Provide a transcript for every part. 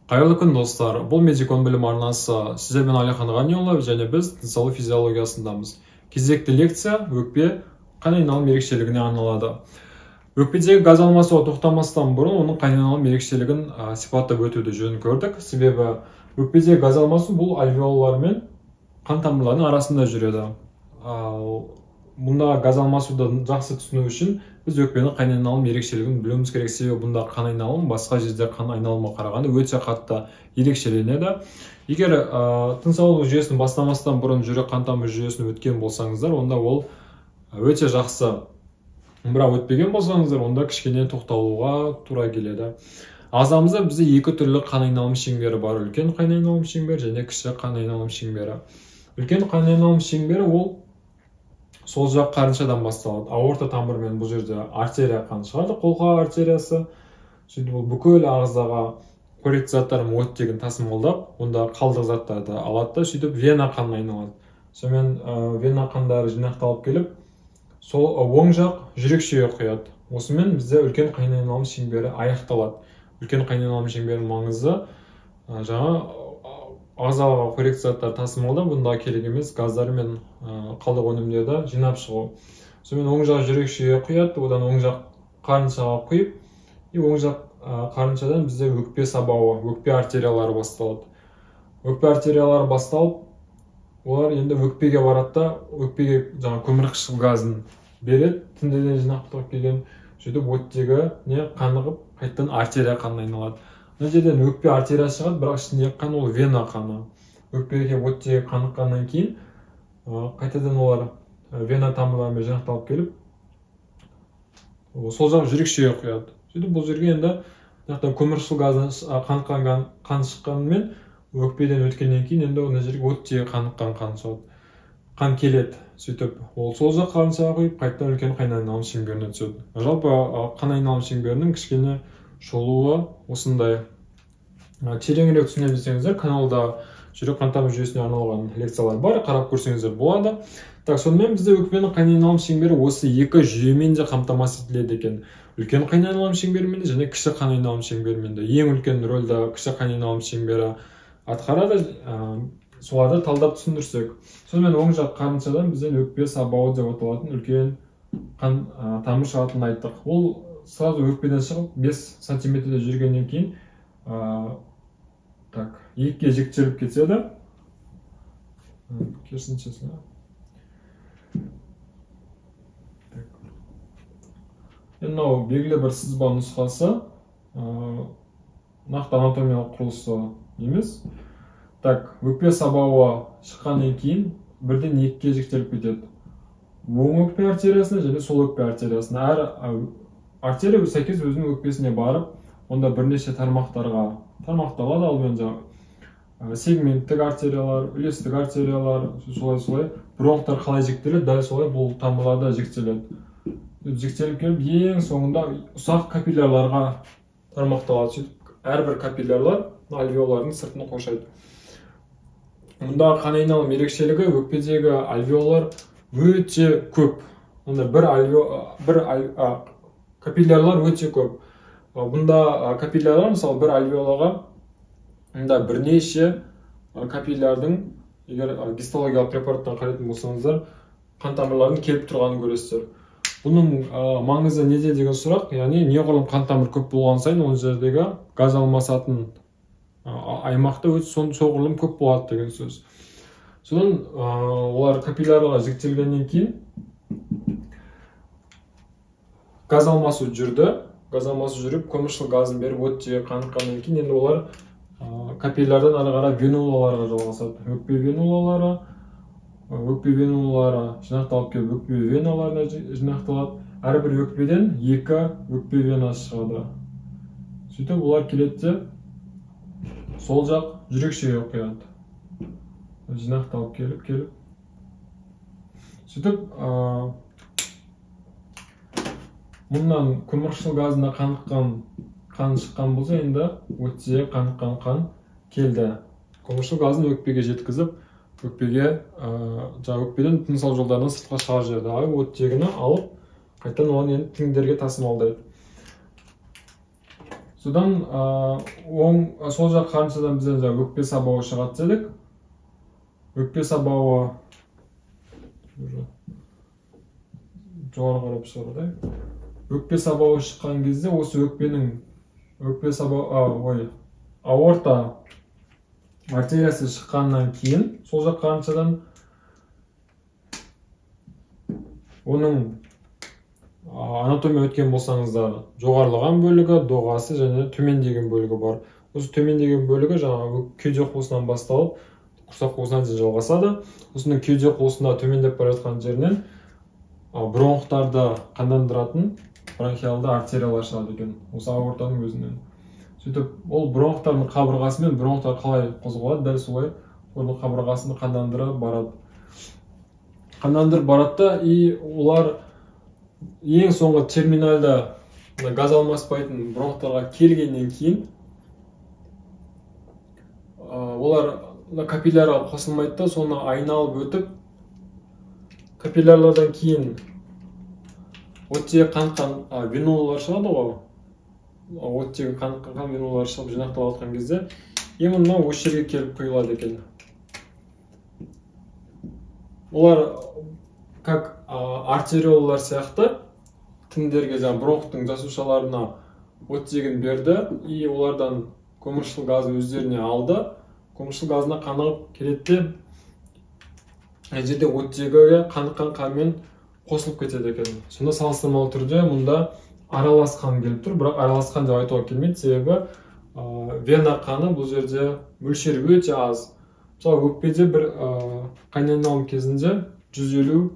Қайырлы күн достар, бұл Медикон білім арнасы. Сіздермен Алихан Ғаниұлы және біз денсаулық физиологиясындамыз. Кезекті лекция өкпе қан айналым ерекшелігіне арналады. Өкпедегі газ алмасуға тоқтамастан бұрын оның қан айналым ерекшелігін сипаттап өтуді жөн көрдік. Себебі өкпедегі газ алмасу бұл альвеолалар мен қан тамырларының арасында жүреді. Бұнда газ алмасуды жақсы түсіну үшін біз өкпенің қан айналым ерекшелігін білуіміз керек. Себебі бұнда қан айналым басқа жерде қан айналымға қарағанда өте қатты ерекшеленеді. Егер тыныс алу жүйесін бастамастан бұрын жүрек қан тамыр жүйесін өткен болсаңыздар, онда ол өте жақсы. Бірақ өтпеген болсаңыздар, онда кішкене тоқталуға тура келеді. Ағзамызда бізде екі түрлі қан айналым шеңбері бар: үлкен қан айналым шеңбері және кіші қан айналым шеңбері. Үлкен қан айналым шеңбері ол сол жақ қарыншадан басталады. Аорта тамырымен бұл жерде артерия қан шығады, қолқа артериясы. Сөйтіп ол бүкіл ағзаға қоректі заттар мен оттегін тасымалдап, онда қалдық заттарды алады да, сөйтіп вена қанына айналады. Сонымен вена қандары жинақталып келіп, сол оң жақ жүрек шүйе құяды. Осымен бізде үлкен қан айналым шеңбері аяқталады. Үлкен қан айналым шеңберінің маңызы жаңа ағзаға қоректі заттар тасымалдап, бұнда керек емес газдар мен қалдық өнімдерді жинап шығу. Сонымен оң жақ жүрек шүйе құяды, одан оң жақ қарыншаға құйып, оң жақ қарыншадан бізде өкпе сабауы, өкпе артериялары басталады. Өкпе артериялары басталып, олар енді өкпеге барады да, өкпеге жаңа көмірқышқыл газын береді, тіндіден жинақталып келген, сөйтіп оттегі қанығып, қайтадан артерия қанына айналады. Мына жерден өкпе артерия шығады, бірақ ішіндегі қан ол вена қаны. Өкпеге оттегі қаныққаннан кейін қайтадан олар вена тамырларымен жинақталып келіп, сол жақ жүрек шүйе құяды. Сөйтіп бұл жерге енді көмірқышқыл газдан қаныққан қан шыққанымен өкпеден өткеннен кейін енді мына жерге оттегі қаныққан қан шығады. Қан келеді. Сөйтіп ол сол жақ қарыншаға құйып, қайтадан үлкен қан айналым шеңберіне түседі. Жалпы қан айналым шеңберінің кішкене шолуы осындай. Тереңірек түсіне білсеңіздер, каналда жүрек қан тамыр жүйесіне арналған лекциялар бар, қарап көрсеңіздер болады. Сонымен бізде өкпенің қан айналым шеңбері осы екі жүйемен де қамтамасыз етіледі екен. Үлкен қан айналым шеңберімен де және кіші қан айналым шеңберімен де. Ең үлкен рөлді кіші қан айналым шеңбері атқарады. Соларды талдап түсіндірсек. Сонымен оң жақ қарыншадан бізден өкпе сабауы деп аталатын үлкен қан тамыр шығатынын айттық. Ол сразу өкпеден шығып 5 сантиметрде жүргеннен кейін екіге жіктеліп кетеді. Керісінше. Мынау белгілі бір сызба нұсқасы, нақты анатомиялық құрылысы емес. Өкпе сабауы шыққаннан кейін бірден екіге жіктеліп кетеді. Оң өкпе артериясына және сол өкпе артериясына. Әр артерия сәйкес өзінің өкпесіне барып, онда бірнеше тармақтарға тармақталады. Ал мен сегменттік артериялар, үлестік артериялар, солай бронхтар қалай жіктеледі, дәл солай бұл тамырларда жіктеледі. Жіктеліп келіп, ең соңында ұсақ капиллярларға тармақталады. Әрбір капиллярлар альвеолардың сыртын қоршайды. Мұнда қан айналым ерекшелігі өкпедегі альвеолар өте көп. Онда капиллярлар өте көп. Бұнда капиллярлар, мысалы, бір альвеолаға бірнеше капиллярдың, егер гистологиялық препараттан қарайтын болсаңыздар, қан тамырлардың келіп тұрғанын көресіздер. Бұның маңызы неде деген сұрақ, яғни неғұрлым қан тамыр көп болған сайын, ол жердегі газ алмасатын аймақта соғұрлым көп болады деген сөз. Содан олар капиллярларға жіктелгеннен кейін газ алмасу жүрді. Газ алмасу жүріп, көмірқышқыл газын беріп, оттегі қаныққаннан кейін енді олар капиллярдан ары қарай венулаларға жалғасады. Өкпе венулалары жинақталып келіп, өкпе веналарына жинақталады. Әрбір өкпеден екі өкпе вена шығады. Сөйтіп олар келеді, сол жақ жүрек шүйе құяды. Жинақталып келіп. Сөйтіп мұнан көмірқышқыл газына қаныққан қан шыққан болса, енді оттегі қаныққан қан келді. Көмірқышқыл газын өкпеге жеткізіп, өкпеден тыныс алу жолдарынан сыртқа шығарып жібереді. Оттегіні алып, қайтадан оны енді тіндерге тасымалдайды. содан сол жақ қарыншадан бізден өкпе сабауы шығады дедік. Өкпе сабауы жоғары қарап шығады. Өкпе сабауы шыққан кезде осы аорта артериясы шыққаннан кейін сол жақ қарыншадан оның анатомия өткен болсаңыздар жоғарылаған бөлігі, доғасы және төмендеген бөлігі бар. Осы төмендеген бөлігі жаңағы кеуде қуысынан басталып құрсақ қуысына дейін жалғасады. Осының кеуде қуысында төмендеп бара жатқан жерінен бронхтарды қандандыратын бронхиалды артериялар шығады екен, осы аортаның өзінен. Сөйтіп ол бронхтардың қабырғасымен бронхтар қалай қозғалады, дәл солай оның қабырғасын қандандырып барады. Қандандырып барады и олар ең соңғы терминальда газ алмаспайтын бронхтарға келгеннен кейін олар капиллярға қосылмайды да, соны айналып өтіп капиллярлардан кейін оттегі қаныққан венулалар шығады ғой. Оттегі қаныққан венулалар шығып жинақталып жатқан кезде именно осы жерге келіп құйылады екен. Олар как артериолалар сияқты тіндерге, бронхтың жасушаларына оттегін берді и олардан көміршыл газын өздеріне алды. Көміршыл газына қанығып келеді де жерде оттегіге қаныққан қанмен қосылып кетеді екен. Сонда салыстырмалы түрде мұнда араласқан келіп тұр, бірақ араласқан деп айтуға келмейді, себебі вена қаны бұл жерде мөлшері өте аз. Мысалы өкпеде бір қайнаған айналым кезінде 150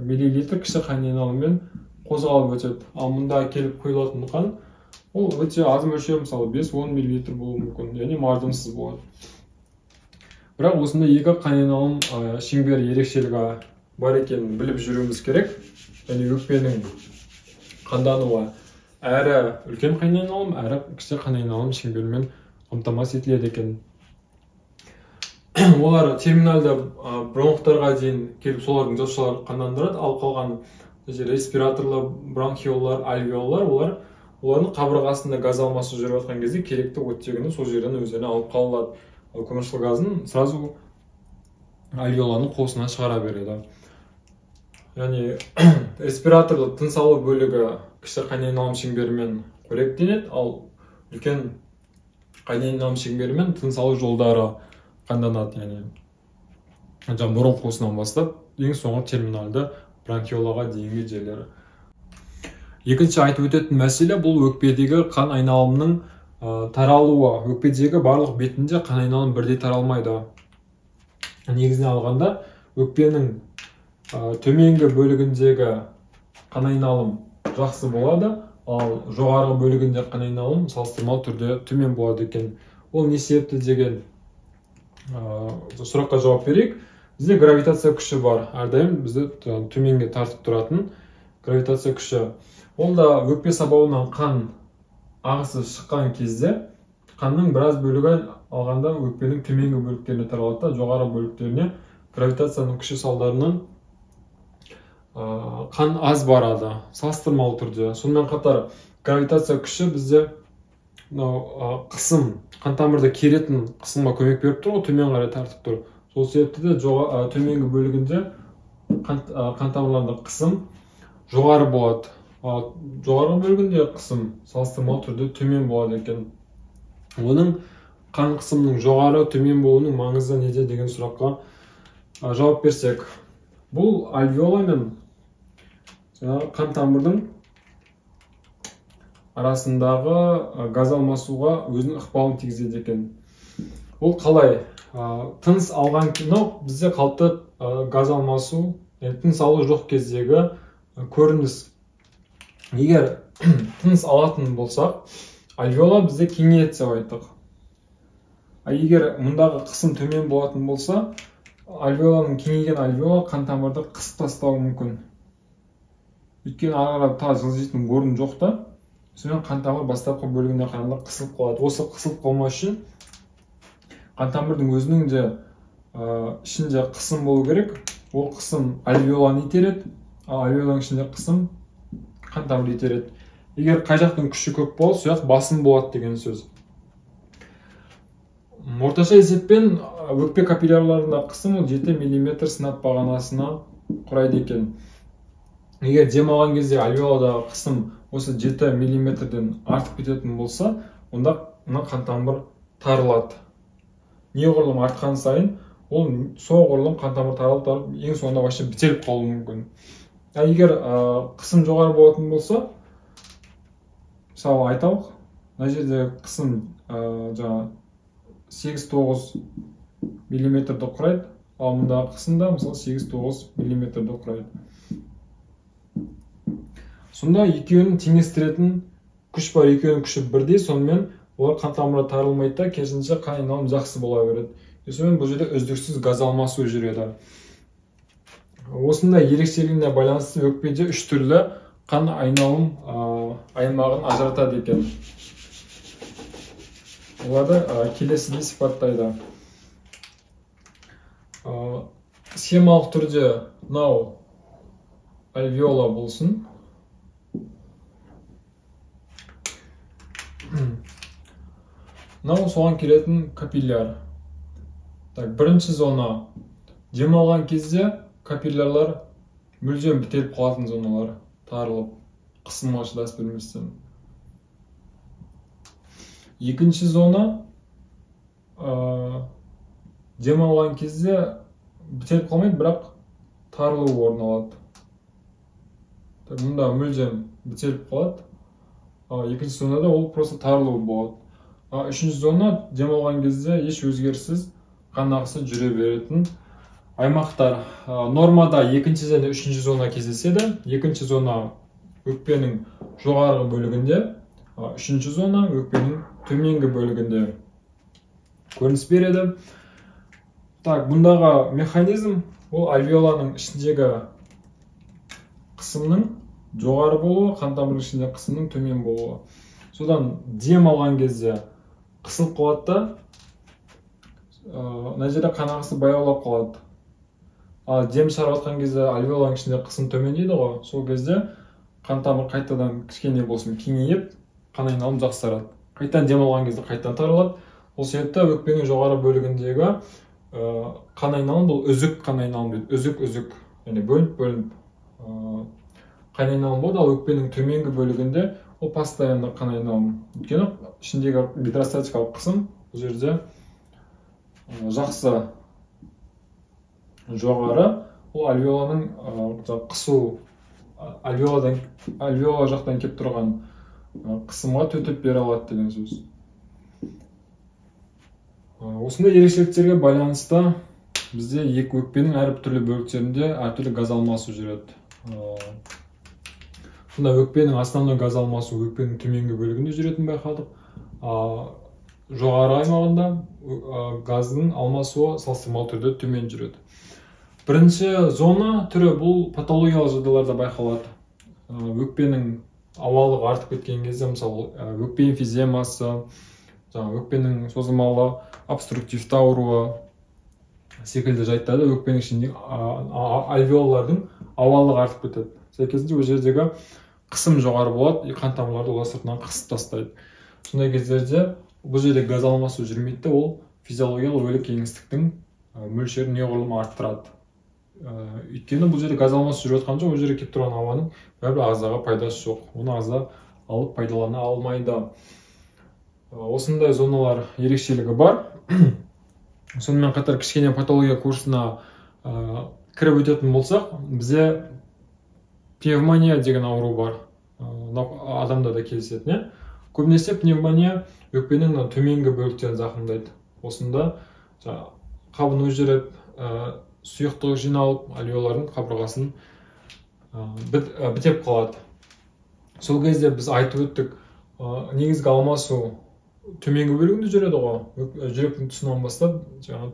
миллилитр кіші қайнаған айналыммен қозғалып өтеді. Ал мұнда келіп құйылатын қан ол өте аз мөлшер, мысалы 5-10 миллилитр болуы мүмкін, яғни мардымсыз болады. Бірақ осында екі қайнаған айналым шеңбер ерекшелігі бар екенін біліп жүруіміз керек. Яғни өкпенің қандануы әрі үлкен қайнаған айналым, әрі кіші қайнаған айналым шеңбермен қамтамасыз етіледі екен. Олар терминальда бронхтарға дейін келіп солардың жасушаларын қандандырады, ал қалған респираторлы бронхиоллар, альвеоллар олардың қабырғасында газ алмасу жүріп жатқан кезде керекті оттегіні сол жерден өздеріне алып қалады. Ал көміршыл газын сразу альвеоланың қуысынан шығара береді. Яғни респираторлы тыныс алу бөлігі кіші қайнаған айналым шеңберімен қоректенеді, ал үлкен қайнаған айналым шеңберімен тыныс алу жолдары қанданады. Яғни мұрын қуысынан бастап ең соңғы терминальды бронхиолаға дейінгі жерлері. Екінші айтып өтетін мәселе бұл өкпедегі қан айналымының таралуы. Өкпедегі барлық бетінде қан айналым бірдей таралмайды. Негізіне алғанда өкпенің төменгі бөлігіндегі қан айналым жақсы болады, ал жоғарғы бөлігінде қан айналым салыстырмалы түрде төмен болады екен. Ол не себепті деген сұраққа жауап берейік. Бізде гравитация күші бар. Әрдайым бізді төменге тартып тұратын гравитация күші. Ол да өкпе сабауынан қан ағысы шыққан кезде қанның біраз бөлігі алғанда өкпенің төменгі бөліктеріне таралады, жоғары бөліктеріне гравитацияның күші салдарынан қан аз барады, салыстырмалы түрде. Сонымен қатар гравитация күші бізде қысым, қан тамырды керетін қысымға көмек беріп тұр, төмен қарай тартып тұр. Сол себепті де төменгі бөлігінде қан тамырларында қысым жоғары болады. Жоғарғы бөлігінде қысым салыстырмалы түрде төмен болады екен. Оның қан қысымының жоғары төмен болуының маңызы неде деген сұраққа жауап берсек, бұл альвеола мен қан тамырдың арасындағы газ алмасуға өзінің ықпалын тигізеді екен. Ол қалай? Тыныс алған бізде қалыпты газ алмасу, тыныс алу жоқ кездегі көрініс. Егер тыныс алатын болсақ, альвеола бізде кеңейеді деп айттық. Егер мұндағы қысым төмен болатын болса, альвеоланың кеңейген альвеола қан тамырды қысып тастауы мүмкін. Өйткені ары қарай жылжитын орын жоқ та, сонымен қан тамыр бастапқы бөлігіне қарағанда қысылып қалады. Осы қысылып қалмас үшін қан тамырдың өзінің де ішінде қысым болу керек. Ол қысым альвеоланы итереді, ал альвеоланың ішінде қысым қан тамырды итереді. егер қай жақтың күші көп болса, сол жақ басым болады деген сөз. Орташа есеппен өкпе капиллярларында қысым 7 мм сынап бағанасына құрайды екен. Егер дем алған кезде альвеоладағы қысым осы 7 мм-ден артып кететін болса, онда қан тамыр тарылады. Неғұрлым артқан сайын, ол соғұрлым қан тамыр тарылып, ең соңында вообще бітеліп қалуы мүмкін. Егер қысым жоғары болатын болса, мысалы айталық, мына жерде қысым 8-9 мм-ді құрайды, ал мұндағы қысымда мысалы 8-9 мм-ді құрайды. Сонда екеуінің теңестіретін күш бар, екеуінің күші бірдей, сонымен олар қан тамыры тарылмайды да, керісінше қан айналым жақсы бола береді. Сонымен бұл жерде үздіксіз газ алмасу жүреді. Осындай ерекшелігіне байланысты өкпеде 3 түрлі қан айналым аймағын ажыратады екен. Оларды келесідей сипаттайды. Схемалық түрде мынау альвеола болсын. Мынау соған келетін капилляр. Бірінші зона дем алған кезде капиллярлар мүлдем бітеліп қалатын зоналар, тарылып, қысымға шыдас берместен. Екінші зона дем алған кезде бітеліп қалмайды, бірақ тарылу орын алады. Мұнда мүлдем бітеліп қалады. Екінші зонада ол просто тарылу болады. Үшінші зона дем алған кезде еш өзгеріссіз қан ағысы жүре беретін аймақтар. Нормада екінші және үшінші зона кездеседі. Екінші зона өкпенің жоғарғы бөлігінде, үшінші зона өкпенің төменгі бөлігінде көрініс береді. Бұндағы механизм ол альвеоланың ішіндегі қысымның жоғары болуы, қан тамырының ішінде қысымның төмен болуы. Содан дем алған кезде қысылып қалады да, мына жерде қан ағысы баяулап қалады. Ал дем шығарып жатқан кезде альвеоланың ішінде қысым төмендейді ғой, сол кезде қан тамыр қайтадан кішкене болсын кеңейіп, қан айналым жақсарады. Қайтадан дем алған кезде қайтадан тарылады. Ол себепті өкпенің жоғары бөлігіндегі қан айналым бұл үзік қан айналым дейді. Үзік, яғни бөлініп қан айналым болады, ал өкпенің төменгі бөлігінде ол постоянды қан айналым. Өйткені ішіндегі гидростатикалық қысым бұл жерде жақсы жоғары, ол альвеоланың қысу, альвеола жақтан кеп тұрған қысымға төтеп бере алады деген сөз. Осындай ерекшеліктерге байланысты бізде екі өкпенің әртүрлі бөліктерінде әртүрлі газ алмасу жүреді. Сонда өкпенің основной газ алмасу өкпенің төменгі бөлігінде жүретін байқадық. Жоғары аймағында газдың алмасуы салыстырмалы түрде төмен жүреді. Бірінші зона түрі бұл патологиялық жағдайларда байқалады. Өкпенің ауалығы артып кеткен кезде, мысалы өкпе эмфиземасы, өкпенің созылмалы обструктивті ауруы секілді жайттарда өкпенің ішінде альвеолалардың ауалығы артып кетеді. Сәйкесінше ол жердегі қысым жоғары болады, қан тамырларды олар сыртынан қысып тастайды. Сондай кездерде бұл жерде газ алмасу жүрмейді, ол физиологиялық өлі кеңістіктің мөлшерін неғұрлым арттырады. Өйткені бұл жерде газ алмасу жүріп жатқан жоқ, ол жерде кеп тұрған ауаның бәрібір ағзаға пайдасы жоқ. Оны ағза алып пайдалана алмайды. Осындай зоналар ерекшелігі бар. Сонымен қатар кішкене патология курсына кіріп өтетін болсақ, бізде пневмония деген ауру бар. Адамда да кездесетін. Көбінесе пневмония өкпенің төменгі бөліктерін зақымдайды. Осында қабыну жүріп, сұйықтық жиналып, альвеолардың қабырғасын бітеп қалады. Сол кезде біз айтып өттік, негізгі алмасу төменгі бөлігінде жүреді ғой, жүректің тұсынан бастап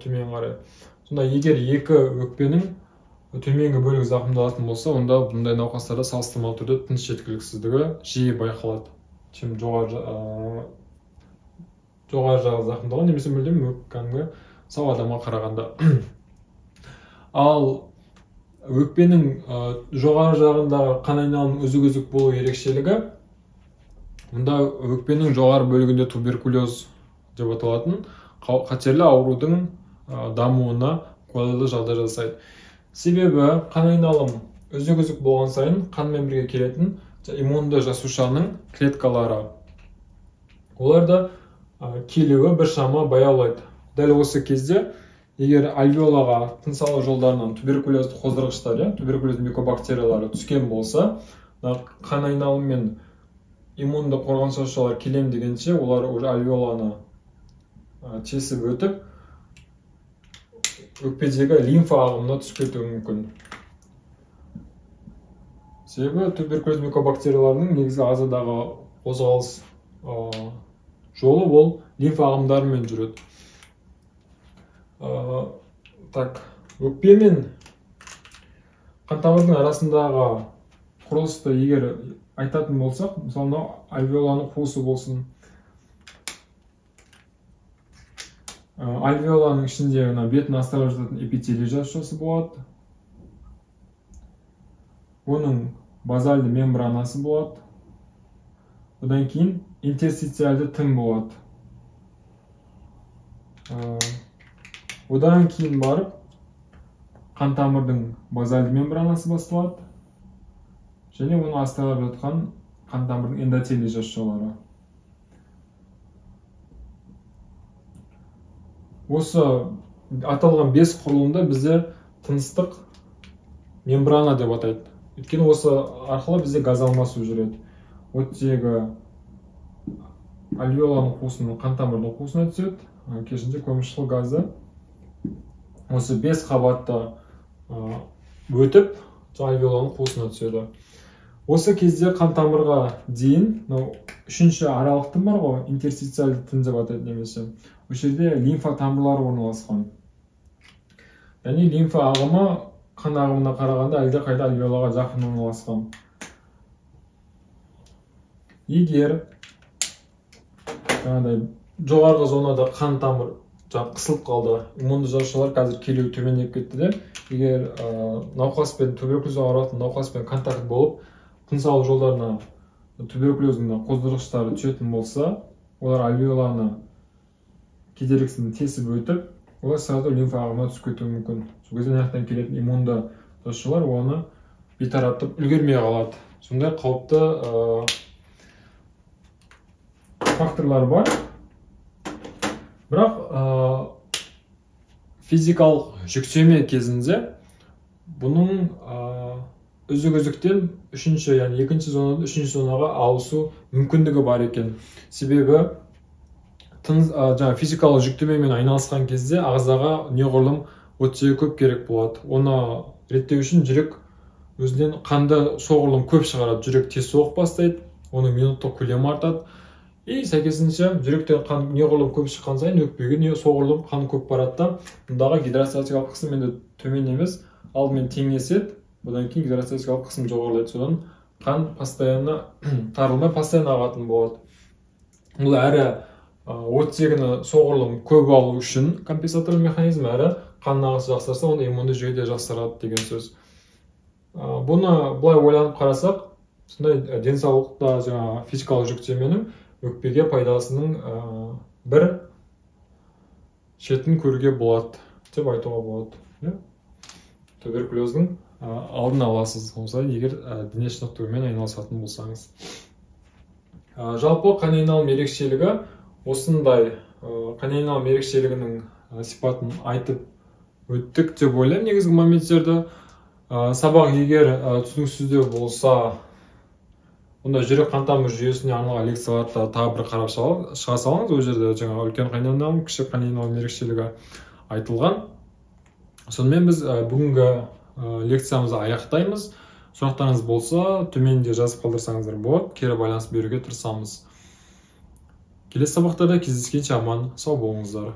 төмен қарай. Сонда егер екі өкпенің төменгі бөлігі зақымдалатын болса, онда бұндай науқастарда салыстырмалы түрде тыныс жеткіліксіздігі жиі байқалады. Чем жоғары жағы зақымдалған, немесе мүлдем кәдімгі сау адамға қарағанда. Ал өкпенің жоғары жағындағы қан айналымының үзік-үзік болу ерекшелігі Мұнда өкпенің жоғары бөлігінде туберкулез деп аталатын қатерлі аурудың дамуына қолайлы жағдай жасайды. Себебі қан айналым үзік-үзік болған сайын қанмен бірге келетін иммунды жасушаның клеткалары. Оларда келуі біршама баяулайды. Дәл осы кезде егер альвеолаға тыныс алу жолдарынан туберкулезді қоздырғыштар, туберкулез микобактериялары түскен болса, қан айналым мен иммунды қорғаныс жасушалар келем дегенше, олар уже альвеоланы тесіп өтіп, өкпедегі лимфа ағымына түсіп кетуі мүмкін. Себебі туберкулез микобактерияларының негізгі ағзадағы қозғалыс жолы ол лимфа ағымдарымен жүреді. Өкпе мен қантамырдың арасындағы құрылысты егер айтатын болсақ, мысалы альвеоланың қуысы болсын. Альвеоланың ішінде бетін астарлап жататын эпителий жасушасы болады. Оның базальды мембранасы болады. Одан кейін интерстициальды тін болады. Одан кейін барып қантамырдың базальды мембранасы басталады. Және оны астарлап жатқан қантамырдың эндотелий жасушалары. Осы аталған 5 құрылымда бізде тыныстық мембрана деп атайды. Өйткені осы арқылы бізде газ алмасу жүреді. Оттегі альвеоланың қуысынан қантамырдың қуысына түседі. Керісінше көмірқышқыл газы осы 5 қабатты өтіп альвеоланың қуысына түседі. Осы кезде қантамырға дейін, үшінші аралықтың бар ғой, интерстициальды тін деп атайды немесе. Осы жерде лимфа тамырлары орналасқан. Яғни лимфа ағымы қан ағымына қарағанда әлде қайда альвеолаға жақын орналасқан. Егер жоғарғы зонада қан тамыр қысылып қалды, иммунды жасушалар қазір келуі төмендеп кетті де, егер науқаспен туберкулез ауыратын науқаспен контакт болып, тыныс алу жолдарына туберкулездің қоздырғыштары түсетін болса, олар альвеоланы кедергісін тесіп өтіп, олар сразу лимфа ағымына түсіп кетуі мүмкін. Сол кезде аяқтан келетін иммунды жасушалар оны бейтараптап үлгермей қалады. Сондай қауіпті факторлар бар. Бірақ физикалық жүктеме кезінде бұның үзік-үзіктен екінші зонадан үшінші зонаға ауысу мүмкіндігі бар екен. Себебі физикалық жүктемемен айналысқан кезде ағзаға неғұрлым оттегі көп керек болады. Оны реттеу үшін жүрек өзінен қанды соғұрлым көп шығарады. Жүрек тез соғып бастайды, оның минуттық көлемі артады. И сәйкесінше жүректен қан неғұрлым көп шыққан сайын өкпеге соғұрлым қан көп барады. Мұндағы гидростатикалық қысым енді төмен емес, алдымен теңеседі, одан кейін гидростатикалық қысым жоғарылайды. Содан қан постоянно тарылмай, постоянно ағатын болады. Бұл әрі оттегіні соғұрлым көп алу үшін компенсаторлы механизм, әрі қан ағысы жақсарса, оны иммунды жүйе де жақсарады деген сөз. Бұны былай ойланып қарасақ, сондай денсаулықта физикалық жүктеменің өкпеге пайдасының бір шетін көруге болады деп айтуға болады. Туберкулездің алдын аласыз, егер дене шынықтырумен айналысатын болсаңыз. Жалпы қан айналым ерекшелігі осындай. Қан айналым ерекшелігінің сипатын айтып өттік деп ойлаймын негізгі моменттерді. Сабақ егер түсініксіздеу болса, онда жүрек қан тамыр жүйесіне арналған лекцияларды тағы бір қарап шыға салыңыз. Ол жерде үлкен қан айналым, кіші қан айналым ерекшелігі айтылған. Сонымен біз бүгінгі лекциямызды аяқтаймыз. Сұрақтарыңыз болса, төменде жазып қалдырсаңыздар болады. Кері байланыс беруге тырысамыз. Келесі сабақтарда кездескенше аман сау болыңыздар.